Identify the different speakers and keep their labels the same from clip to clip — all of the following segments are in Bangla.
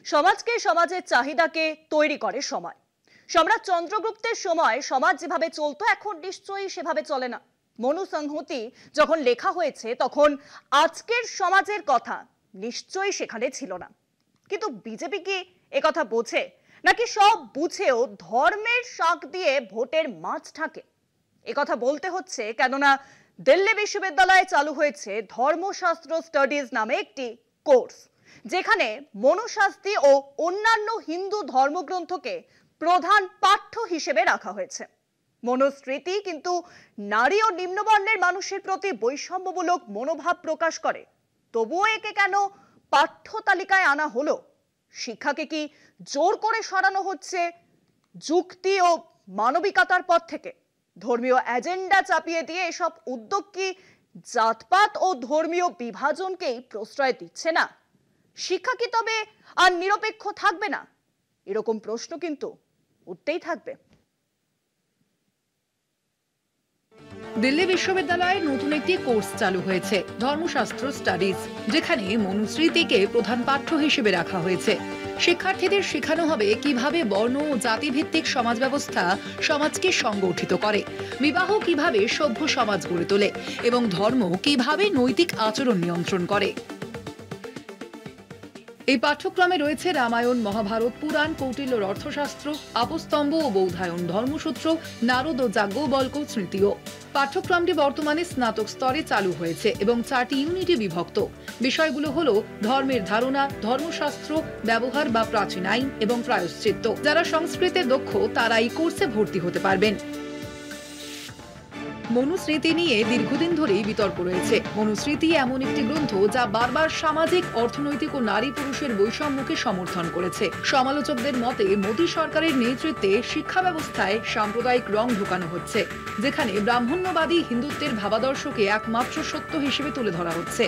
Speaker 1: সমাজকে সমাজের চাহিদাকে তৈরি করে সময়। সম্রাট চন্দ্রগুপ্তের সময় সমাজ যেভাবে চলতো এখন নিশ্চয়ই সেভাবে চলে না। মনুসংহতি যখন লেখা হয়েছে তখন আজকের সমাজের কথা নিশ্চয়ই সেখানে ছিল না। কিন্তু বিজেপি কি একথা বোঝে, নাকি সব বুঝেও ধর্মের শাক দিয়ে ভোটের মাছ ঢাকে? একথা বলতে হচ্ছে কেননা দিল্লি বিশ্ববিদ্যালয়ে চালু হয়েছে ধর্মশাস্ত্র স্টাডিজ নামে একটি কোর্স, যেখানে মনুশাস্ত্রী ও অন্যান্য হিন্দু ধর্মগ্রন্থকে প্রধান পাঠ্য হিসেবে রাখা হয়েছে। মনুস্মৃতি কিন্তু নারী ও নিম্নবর্ণের মানুষের প্রতি বৈষম্যমূলক মনোভাব প্রকাশ করে, তবুও একে কেন পাঠ্য তালিকায় আনা হলো? শিক্ষাকে কি জোর করে সরানো হচ্ছে যুক্তি ও মানবিকতার পথ থেকে? ধর্মীয় এজেন্ডা চাপিয়ে দিয়ে এসব উদ্যোগ কি জাতপাত ও ধর্মীয় বিভাজনকেই প্রশ্রয় দিচ্ছে না? শিক্ষা কি তবে আর নিরপেক্ষ থাকবে না? এরকম প্রশ্ন কিন্তু উঠতেই থাকবে।
Speaker 2: দিল্লি বিশ্ববিদ্যালয়ে নতুন একটি কোর্স চালু হয়েছে, ধর্মশাস্ত্র স্টাডিজ, যেখানে মনুস্মৃতিকে প্রধান পাঠ্য হিসেবে রাখা হয়েছে। শিক্ষার্থীদের শেখানো হবে কিভাবে বর্ণ ও জাতিভিত্তিক সমাজ ব্যবস্থা সমাজকে সংগঠিত করে, বিবাহ কিভাবে সভ্য সমাজ গড়ে তোলে এবং ধর্ম কিভাবে নৈতিক আচরণ নিয়ন্ত্রণ করে। এই পাঠ্যক্রমে রয়েছে রামায়ণ, মহাভারত, পুরাণ, কৌটিল্যর অর্থশাস্ত্র, আপস্তম্ভ ও বৌধায়ন, ধর্মসূত্র, নারদ ও যাজ্ঞবল্ক্য স্মৃতিও। পাঠ্যক্রমটি বর্তমানে স্নাতক স্তরে চালু হয়েছে এবং 4টি ইউনিটে বিভক্ত। বিষয়গুলো হলো ধর্মের ধারণা, ধর্মশাস্ত্র, ব্যবহার বা প্রাচীন আইন এবং প্রায়শ্চিত্ত। যারা সংস্কৃতে দক্ষ তারা এই কোর্সে ভর্তি হতে পারবেন। মনুস্মৃতি নিয়ে দীর্ঘদিন ধরেই বিতর্ক রয়েছে। মনুস্মৃতি এমন একটি গ্রন্থ যা বারবার সামাজিক, অর্থনৈতিক ও নারী পুরুষের বৈষম্যকে সমর্থন করেছে। সমালোচকদের মতে মোদী সরকারের নেতৃত্বে শিক্ষা ব্যবস্থায় সাম্প্রদায়িক রং ঢোকানো হচ্ছে, যেখানে ব্রাহ্মণ্যবাদী হিন্দুত্বের ভাবাদর্শকে একমাত্র সত্য হিসেবে তুলে ধরা হচ্ছে।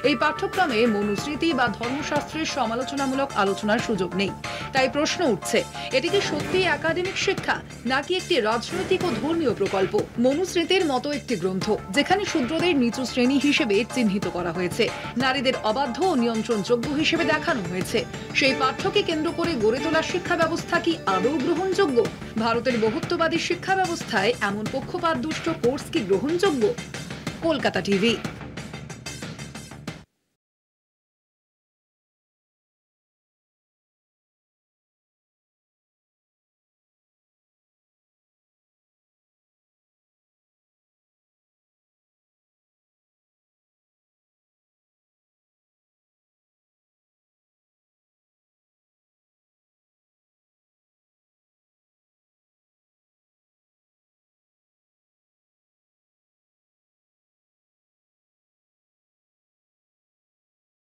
Speaker 2: এই পাঠ্যক্রমে মনুস্মৃতি বা ধর্মশাস্ত্রের সমালোচনামূলক আলোচনার সুযোগ নেই। তাই প্রশ্ন উঠছে, এটি কি সত্যিই একাডেমিক শিক্ষা নাকি একটি রাজনৈতিক ও ধর্মীয় প্রকল্প? মনুস্মৃতির মতো একটি গ্রন্থ যেখানে শূদ্রদের নিচু শ্রেণী হিসেবে চিহ্নিত করা হয়েছে, নারীদের অবাধ্য ও নিয়ন্ত্রণযোগ্য হিসেবে দেখানো হয়েছে, সেই পাঠ্যকে কেন্দ্র করে গড়ে তোলা শিক্ষা ব্যবস্থা কি আদৌ গ্রহণযোগ্য? ভারতের বহুত্ববাদী শিক্ষা ব্যবস্থায় এমন পক্ষপাতদুষ্ট কোর্স কি গ্রহণযোগ্য? কলকাতা টিভি।